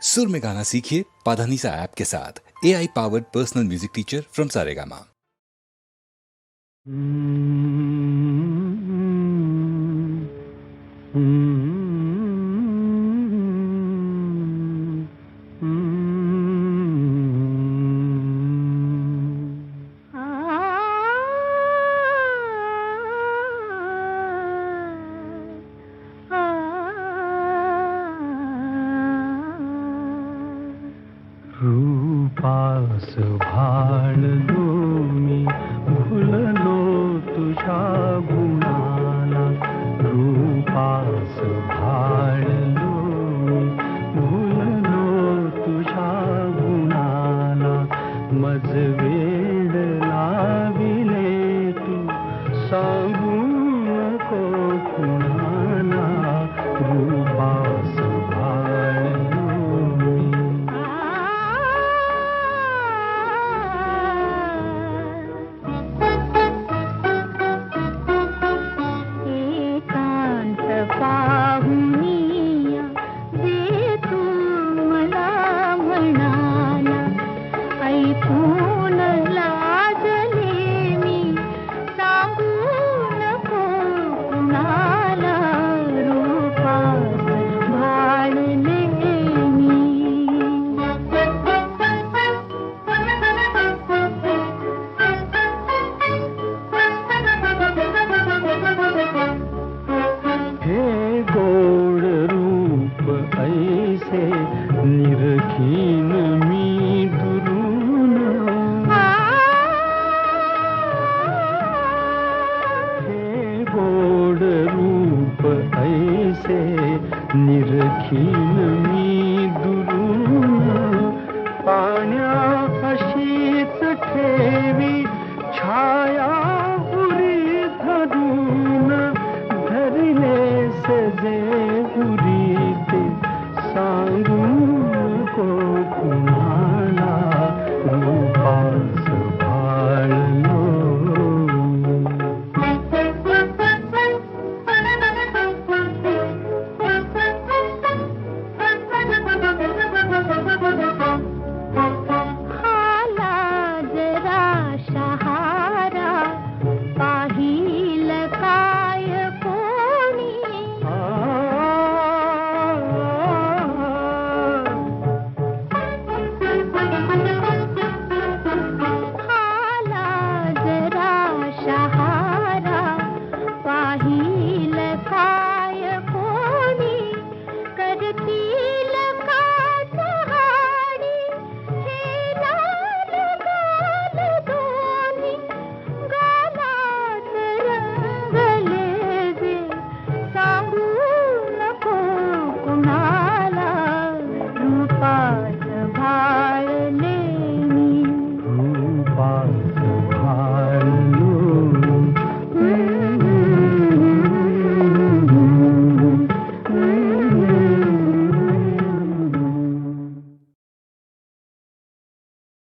सुर में गाना सीखिए पाधानीसा ऐप के साथ। AI powered personal music teacher from Saregama. रूपास भाळलो मी भुललो तुझ्या गुणाला, रूपास भाळलो मी भुललो तुझ्या गुणाला, मज वेड लाविले तू सांगू नको कुणाला, रूपास भाळलो मी. पाहुनिया जे तू मला म्हणाला, ऐकून लाजले मी सांगू नको कुणाला, रूपास भाळले मी. हे गोड रूप ऐसे निरखीन